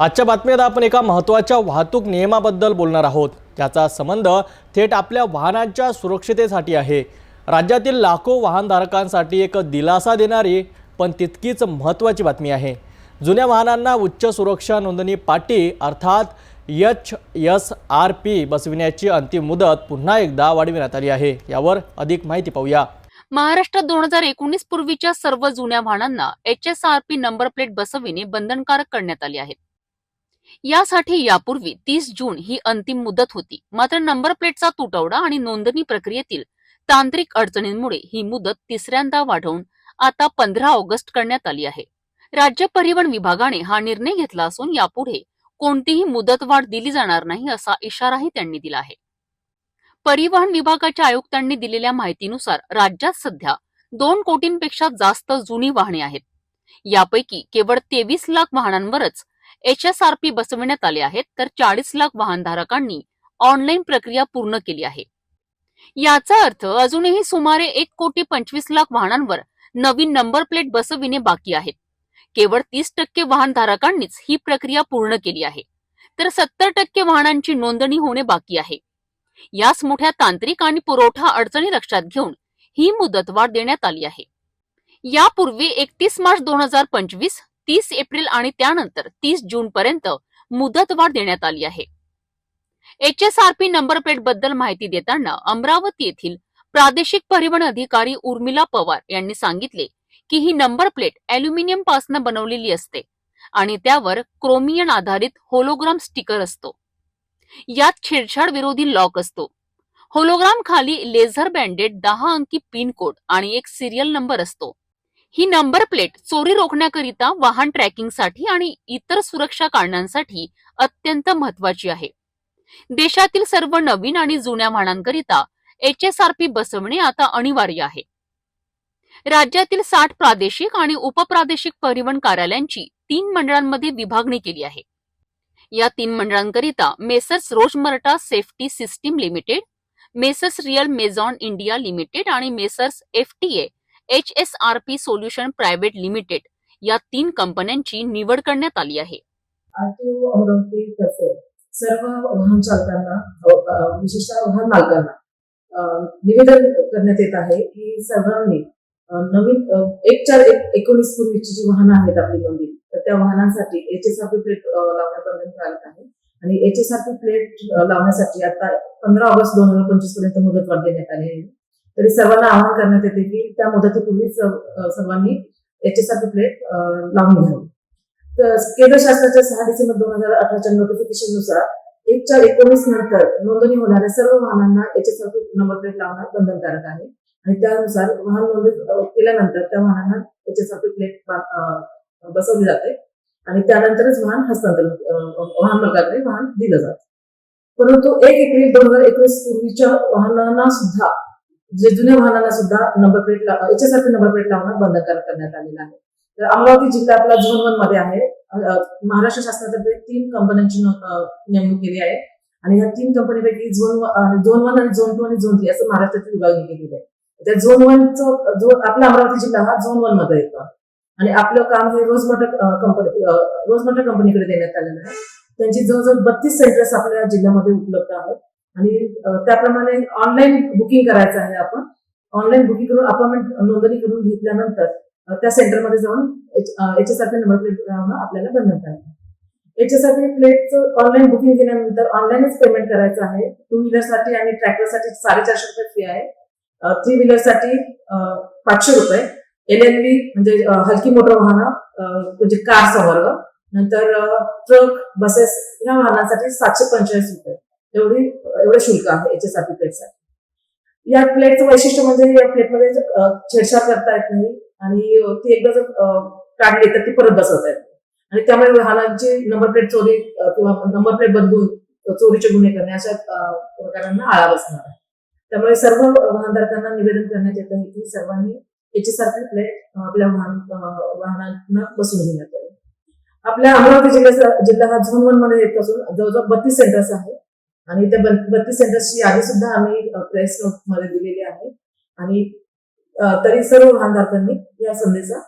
आजच्या बातमीत आपण एका महत्त्वाच्या वाहतूक नियमाबद्दल बोलणार आहोत, ज्याचा संबंध थेट आपल्या वाहनांच्या सुरक्षिततेसाठी आहे। राज्यातील लाखो वाहनधारकांसाठी एक दिलासा देणारी पण तितकीच महत्त्वाची बातमी आहे। जुन्या वाहनांना उच्च सुरक्षा नोंदणी पाटी अर्थात HSRP बसविण्याची अंतिम मुदत पुन्हा एकदा वाढविण्यात आली आहे। यावर अधिक माहिती पाहूया। महाराष्ट्रात 2019 पूर्वीच्या सर्व जुन्या वाहनांना HSRP नंबर प्लेट बसविणे बंधनकारक करण्यात आले आहे। यासाठी यापूर्वी 30 जून ही अंतिम मुदत होती, मात्र नंबर प्लेटचा तुटवडा आणि नोंदणी प्रक्रियेतील तांत्रिक अडचणींमुळे ही मुदत तिसऱ्यांदा वाढवून आता 15 ऑगस्ट करण्यात आली आहे। राज्य परिवहन विभागाने हा निर्णय घेतला असून यापुढे कोणतीही मुदतवाढ दिली जाणार नाही असा इशाराही त्यांनी दिला आहे। परिवहन विभागाच्या आयुक्तांनी दिलेल्या माहितीनुसार राज्यात सध्या 2 कोटींपेक्षा जास्त जुनी वाहने आहेत। यापैकी केवळ 23 लाख वाहनांवरच HSRP बसविण्यात आले आहेत, तर 40 लाख वाहनधारकांनी ऑनलाईन प्रक्रिया पूर्ण केली आहे। याचा अर्थ अजूनही सुमारे 1,25,00,000 वाहनांवर नवीन नंबर प्लेट बसविणे बाकी आहेत। केवळ 30% वाहनधारकांनीच ही प्रक्रिया पूर्ण केली आहे, तर 70% वाहनांची नोंदणी होणे बाकी आहे। यास मोठ्या तांत्रिक आणि पुरवठा अडचणी लक्षात घेऊन ही मुदतवाढ देण्यात आली आहे। यापूर्वी 31 मार्च 2025, 30 एप्रिल आणि त्यानंतर 30 जून पर्यंत मुदतवाढ देण्यात आली आहे। HSRP नंबर प्लेट बद्दल माहिती देताना अमरावती येथील प्रादेशिक परिवहन अधिकारी उर्मिला पवार यांनी सांगितले की ही नंबर प्लेट ॲल्युमिनियम पासून बनवलेली असते आणि त्यावर क्रोमियम आधारित होलोग्राम स्टिकर असतो। यात छेडछाड विरोधी लॉक असतो। होलोग्राम खाली लेझर बँडेड 10 अंकी पिन कोड आणि एक सिरियल नंबर असतो। ही नंबर प्लेट चोरी रोखण्याकरिता, वाहन ट्रॅकिंगसाठी आणि इतर सुरक्षा कारणांसाठी अत्यंत महत्त्वाची आहे। देशातील सर्व नवीन आणि जुन्या वाहनांकरिता HSRP बसवणे आता अनिवार्य आहे। राज्यातील 60 प्रादेशिक आणि उपप्रादेशिक परिवहन कार्यालयांची 3 मंडळांमध्ये विभागणी केली आहे। या 3 मंडळांकरिता messrs Rosmerta safety system limited, messrs real Mazon India limited आणि messrs FTA HSRP solution private limited या 3 कंपन्यांची निवड करण्यात आली आहे। आरटीओ अमरावती तर्फे सर्व वाहन चालकांना, विशेषतः वाहन मालकांना निवेदन करण्यात येत आहे की सर्वांनी नवीन 1/4/19 पूर्वीची जी वाहनं आहेत आपली नोंदणी, तर त्या वाहनांसाठी HSRP प्लेट लावणे बंधनकारक आहे आणि HSRP प्लेट लावण्यासाठी आता 15 ऑगस्ट 2025 पर्यंत मुदतवाढ देण्यात आली आहे। तरी सर्वांना आवाहन करण्यात येते की त्या मुदतीपूर्वीच सर्वांनी HSRP प्लेट लावून घ्यावी। तर केंद्र शासनाच्या 6 डिसेंबर 2018च्या नोटिफिकेशननुसार 1/4/19 नंतर नोंदणी होणाऱ्या सर्व वाहनांना HSRP नंबर प्लेट लावणं बंधनकारक आहे आणि त्यानुसार वाहन नोंदणी केल्यानंतर त्या वाहनांना HSRP प्लेट बसवली जाते आणि त्यानंतरच वाहन वाहन मालकाकडे वाहन दिलं जातं। परंतु 1 एप्रिल 2021 पूर्वीच्या वाहनांना सुद्धा, जे जुन्या वाहनांना सुद्धा number plate HSRP number plate लावणं बंधनकारक करण्यात आलेलं आहे। तर अमरावती जिल्हा आपला झोन 1 मध्ये आहे। महाराष्ट्र शासनातर्फे 3 कंपन्यांची नेमणूक केली आहे आणि ह्या 3 कंपनीपैकी झोन 1 आणि झोन 2 आणि झोन 3 असं महाराष्ट्राची विभागणी केलेली आहे। त्या झोन 1 जो आपला अमरावती जिल्हा हा झोन 1 मध्ये येतो आणि आपलं काम हे रोजमर्टा कंपनीकडे देण्यात आलेलं आहे। त्यांची जवळजवळ 32 सेंटर्स आपल्या जिल्ह्यामध्ये उपलब्ध आहेत आणि त्याप्रमाणे ऑनलाईन बुकिंग करायचं आहे। आपण ऑनलाईन बुकिंग करून अपॉइंटमेंट नोंदणी करून घेतल्यानंतर त्या सेंटरमध्ये जाऊन HSRP नंबर प्लेट लावणं आपल्याला बंधनकारक आहे। HSRP प्लेटचं ऑनलाईन बुकिंग केल्यानंतर ऑनलाईनच पेमेंट करायचं आहे। 2 व्हीलरसाठी आणि ट्रॅक्टरसाठी 450 रुपये फी आहे। 3 व्हीलरसाठी 500 रुपये, LLV म्हणजे हलकी मोटर वाहनं म्हणजे कार संवर्ग, नंतर ट्रक, बसेस या वाहनांसाठी 745 रुपये एवढे शुल्क आहे HSRP प्लेटसाठी। या प्लेटचं वैशिष्ट्य म्हणजे या प्लेटमध्ये छेडछाड करता येत नाही आणि ती एकदा जर काढली तर ती परत बसवता येते आणि त्यामुळे वाहनांची नंबर प्लेट चोरी किंवा नंबर प्लेट बदलून चोरीचे गुन्हे करणे अशा प्रकारांना आळा बसणार आहे। त्यामुळे सर्व वाहनधारकांना निवेदन करण्यात येत आहे की सर्वांनी HSRP प्लेट आपल्या वाहनांना बसवून घेण्यात यावी। आपल्या अमरावती जिल्हा हा झोन 1 मध्ये येत असून जवळजवळ 32 सेंटर्स आहेत आणि त्या 32 सेंटर्सची यादी सुद्धा आम्ही प्रेस नोट मध्ये दिलेली आहे आणि तरी सर्व वाहनधारकांनी या संधीचा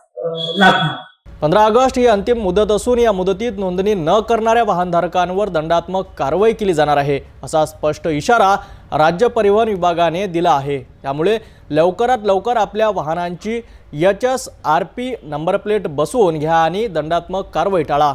लाभ घ्यावा। 15 ऑगस्ट ही अंतिम मुदत असून या मुदतीत नोंदणी न करणाऱ्या वाहनधारकांवर दंडात्मक कारवाई केली जाणार आहे, असा स्पष्ट इशारा राज्य परिवहन विभागाने दिला आहे। त्यामुळे लवकरात लवकर आपल्या वाहनांची HSRP नंबर प्लेट बसवून घ्या आणि दंडात्मक कारवाई टाळा।